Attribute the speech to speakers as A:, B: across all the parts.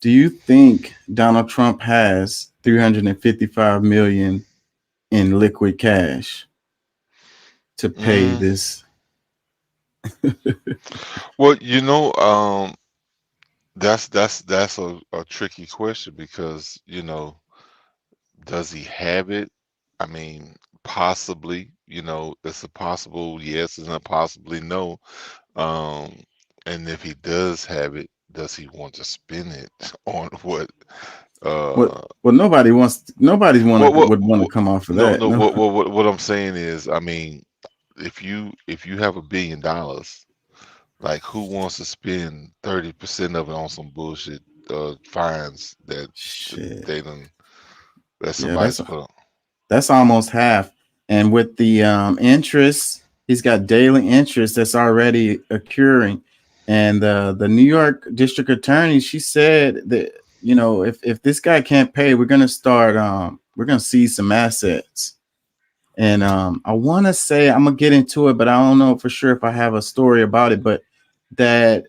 A: Do you think Donald Trump has 355 million in liquid cash to pay
B: Mm,
A: this?
B: well, that's a tricky question because, does he have it? I mean, possibly, it's a possible yes and a possibly no. Um, and if he does have it, does he want to spend it on what?
A: What?
B: Uh,
A: Well, nobody
B: what, what,
A: would want to
B: what
A: come off of
B: no,
A: that.
B: no.
A: No.
B: What I'm saying is, I mean, if you have $1 billion, like who wants to spend 30% of it on some bullshit fines that
A: Shit.
B: they done that
A: Yeah,
B: somebody's put on?
A: that's almost half. And with the interest, he's got daily interest that's already occurring. And the New York District Attorney, she said that if this guy can't pay, we're gonna seize some assets. And I want to say I'm gonna get into it, but I don't know for sure if I have a story about it. But that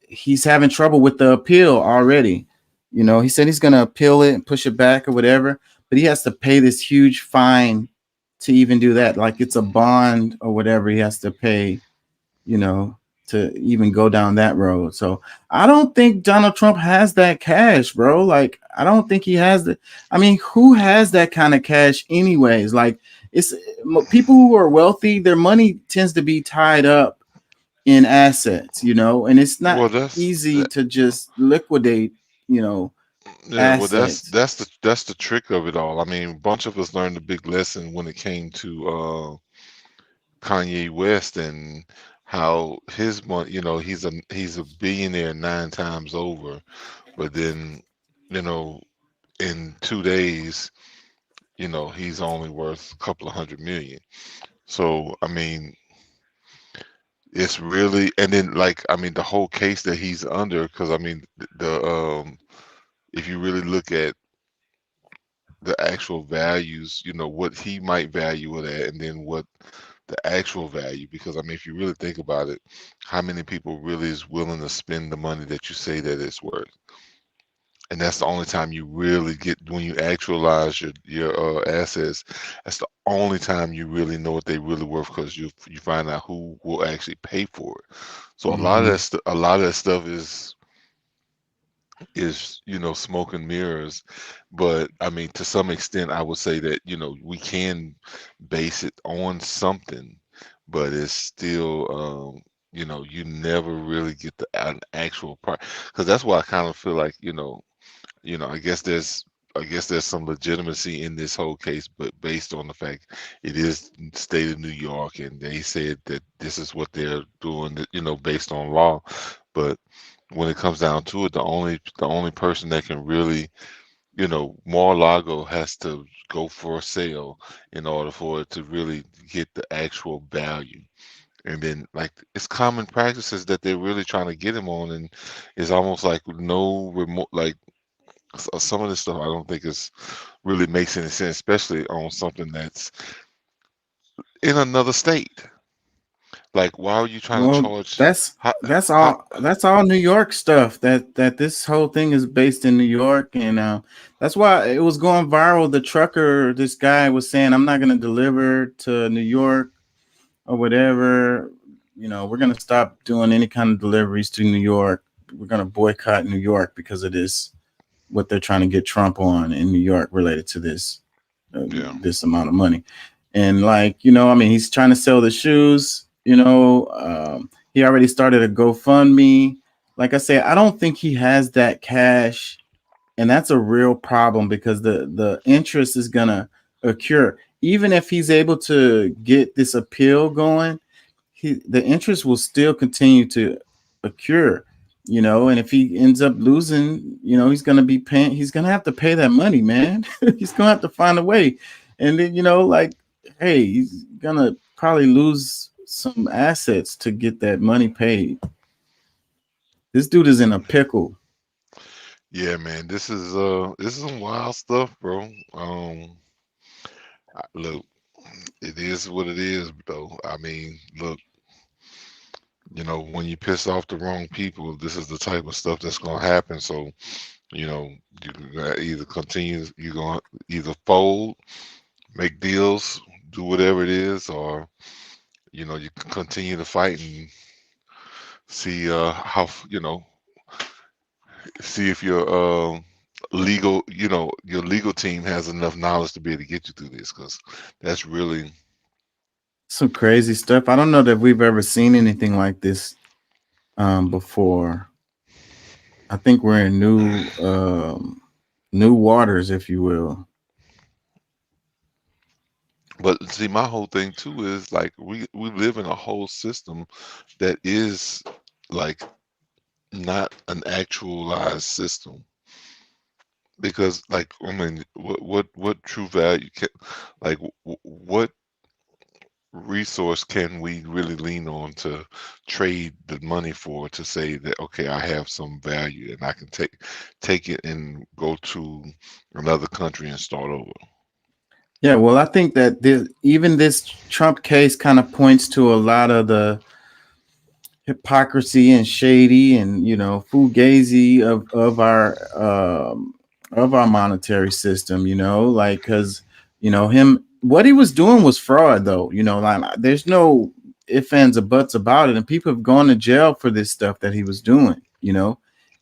A: he's having trouble with the appeal already. He said he's gonna appeal it and push it back or whatever, but he has to pay this huge fine to even do that. Like it's a bond or whatever he has to pay, you know, to even go down that road. So I don't think Donald Trump has that cash, bro. Like I don't think he has the. I mean, who has that kind of cash, anyways? Like it's people who are wealthy. Their money tends to be tied up in assets, and it's not
B: Well, that's
A: easy
B: that,
A: to just liquidate, you know,
B: yeah. Well, that's
A: assets.
B: that's the that's the trick of it all. I mean, a bunch of us learned a big lesson when it came to Kanye West and how his money. He's a billionaire 9 times over, but then, you know, in 2 days, he's only worth a couple of 100 million. So, I mean, it's really, and then like, I mean, the whole case that he's under, because I mean, if you really look at the actual values, what he might value it at, and then what the actual value, because I mean, if you really think about it, how many people really is willing to spend the money that you say that it's worth? And that's the only time you really get, when you actualize your assets. That's the only time you really know what they really worth, because you find out who will actually pay for it. So
A: Mm-hmm.
B: a lot of that stuff is smoke and mirrors. But I mean, to some extent, I would say that we can base it on something, but it's still you never really get an actual part, because that's why I kind of feel like I guess there's some legitimacy in this whole case, but based on the fact it is state of New York, and they said that this is what they're doing, based on law. But when it comes down to it, the only person that can really, Mar-a-Lago has to go for a sale in order for it to really get the actual value. And then, like, it's common practices that they're really trying to get him on, and it's almost like no remote, like some of this stuff I don't think is really makes any sense, especially on something that's in another state. Like, why are you trying to
A: Well,
B: charge?
A: that's
B: How,
A: that's
B: how,
A: all that's all New York stuff. That this whole thing is based in New York, and that's why it was going viral. The trucker, this guy was saying, "I'm not going to deliver to New York or whatever. We're going to stop doing any kind of deliveries to New York. We're going to boycott New York because of this. What they're trying to get Trump on in New York related to
B: yeah,
A: this amount of money." And like, I mean, he's trying to sell the shoes. He already started a GoFundMe. Like I say, I don't think he has that cash, and that's a real problem because the interest is gonna occur. Even if he's able to get this appeal going, the interest will still continue to occur. And if he ends up losing, he's gonna be paying. He's gonna have to pay that money, man. He's gonna have to find a way, and then like, hey, he's gonna probably lose some assets to get that money paid. This dude is in a pickle.
B: yeah, man. This is some wild stuff, bro. Look, it is what it is, though. I mean, look, You know, when you piss off the wrong people, this is the type of stuff that's going to happen. So, you know, you gotta either continue, you're going to either fold, make deals, do whatever it is, or, you know, you can continue to fight and see you know, see if your legal, you know, your legal team has enough knowledge to be able to get you through this, because that's really,
A: Some crazy stuff. I don't know that we've ever seen anything like this before. I think we're in new waters, if you will.
B: but see, my whole thing too is like we live in a whole system that is like not an actualized system, because like I mean, what true value can, like what resource can we really lean on to trade the money for, to say that okay, I have some value and I can take it and go to another country and start over.
A: Yeah, well, I think that even this Trump case kind of points to a lot of the hypocrisy and shady and fugazi of our monetary system. Like because him what he was doing was fraud, though. Like there's no ifs ands or buts about it, and people have gone to jail for this stuff that he was doing. It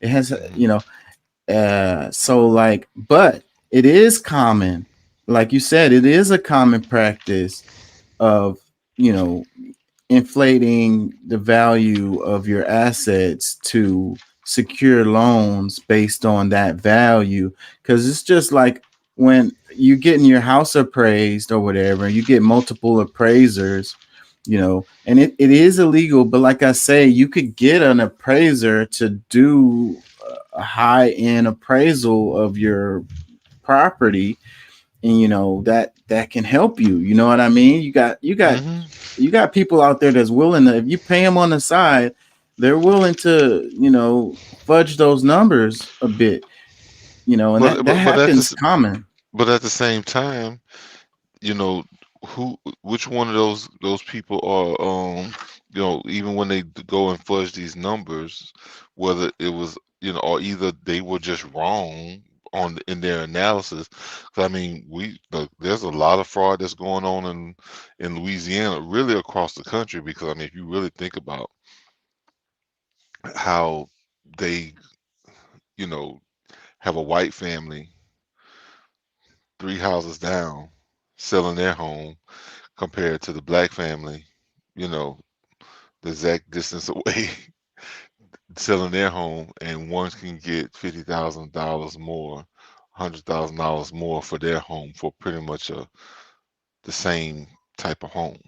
A: has
B: Hmm.
A: so like, but it is common, like you said, it is a common practice of you know inflating the value of your assets to secure loans based on that value, because it's just like when you getting your house appraised or whatever, you get multiple appraisers, and it is illegal, but like I say, you could get an appraiser to do a high end appraisal of your property, and that can help you. You know what I mean?
B: Hmm.
A: You got people out there that's willing to, if you pay them on the side, they're willing to fudge those numbers a bit, and that
B: But at
A: happens
B: this,
A: common.
B: but at the same time, you know, who, which one of those people are, you know, even when they go and fudge these numbers, whether it was, you know, or either they were just wrong on in their analysis. 'Cause I mean, there's a lot of fraud that's going on in Louisiana, really across the country. Because I mean, if you really think about how they, you know, have a white family 3 houses down selling their home, compared to the black family, you know, the exact distance away selling their home, and one can get $50,000 more, $100,000 more for their home for pretty much the same type of home.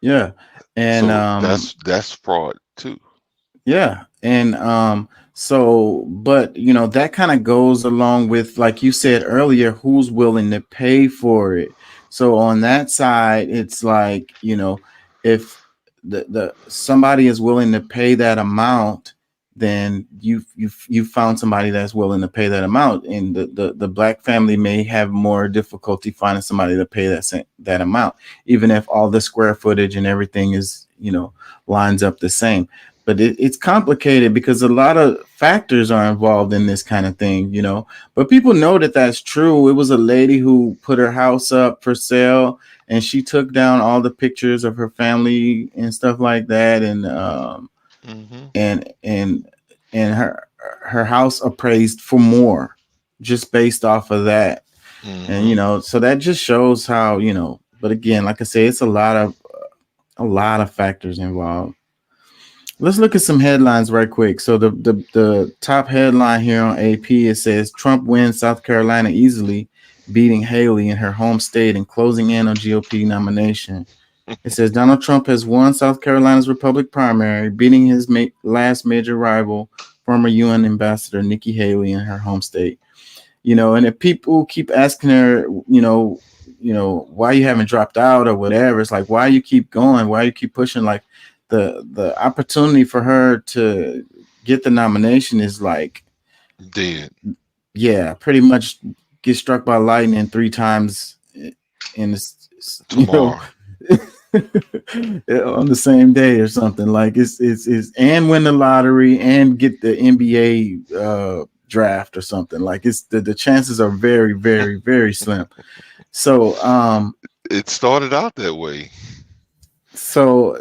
A: Yeah. And
B: So that's fraud too.
A: yeah, and so but that kind of goes along with, like you said earlier, who's willing to pay for it. So on that side, it's like, if the somebody is willing to pay that amount, then you found somebody that's willing to pay that amount, and the black family may have more difficulty finding somebody to pay that amount, even if all the square footage and everything is lines up the same. But it's complicated because a lot of factors are involved in this kind of thing, but people know that that's true. It was a lady who put her house up for sale, and she took down all the pictures of her family and stuff like that,
B: Hmm.
A: and and her house appraised for more just based off of that. And
B: Hmm.
A: so that just shows how, but again, like I say, it's a lot of factors involved. Let's look at some headlines right quick. So the top headline here on AP, it says Trump wins South Carolina easily, beating Haley in her home state and closing in on GOP nomination. It says Donald Trump has won South Carolina's Republican primary, beating his last major rival, former UN ambassador Nikki Haley in her home state. And if people keep asking her, why you haven't dropped out or whatever, it's like, why you keep going, why you keep pushing, like the opportunity for her to get the nomination is like,
B: Dead
A: yeah, pretty much get struck by lightning three times in this,
B: tomorrow.
A: on the same day or something. Like it's and win the lottery and get the NBA draft or something. Like it's the chances are very, very, very slim. So
B: It started out that way.
A: so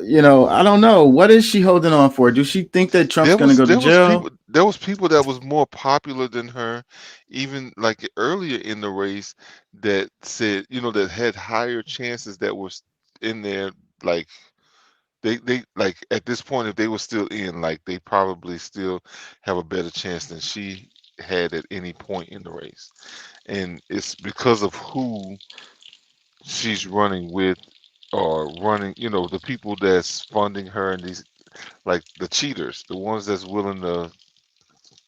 A: I don't know. What is she holding on for? Do she think that Trump's
B: There
A: gonna
B: was
A: go to
B: there was
A: jail?
B: people there was people that was more popular than her, even like earlier in the race that said, that had higher chances that were in there. Like they like at this point, if they were still in, like they probably still have a better chance than she had at any point in the race. And it's because of who she's running with or running, the people that's funding her and these like the cheaters, the ones that's willing to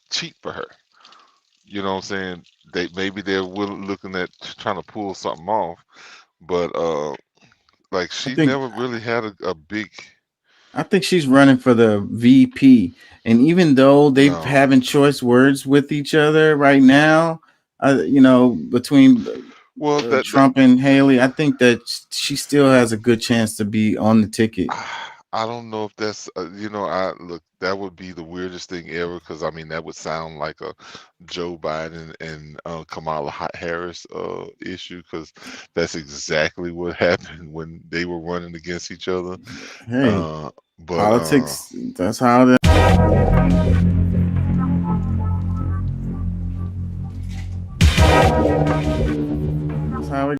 B: cheat for her. You know what I'm saying? Maybe they're looking at trying to pull something off, but like
A: I
B: she
A: think
B: never really had a big
A: I think she's running for the VP. And even though they've
B: no.
A: having choice words with each other right now, between
B: Well, that
A: Trump and Haley, I think that she still has a good chance to be on the ticket.
B: I don't know if that's I look, that would be the weirdest thing ever, because I mean that would sound like a Joe Biden and Kamala Harris issue, because that's exactly what happened when they were running against each other.
A: Hey,
B: Uh, but
A: politics, that's how it is.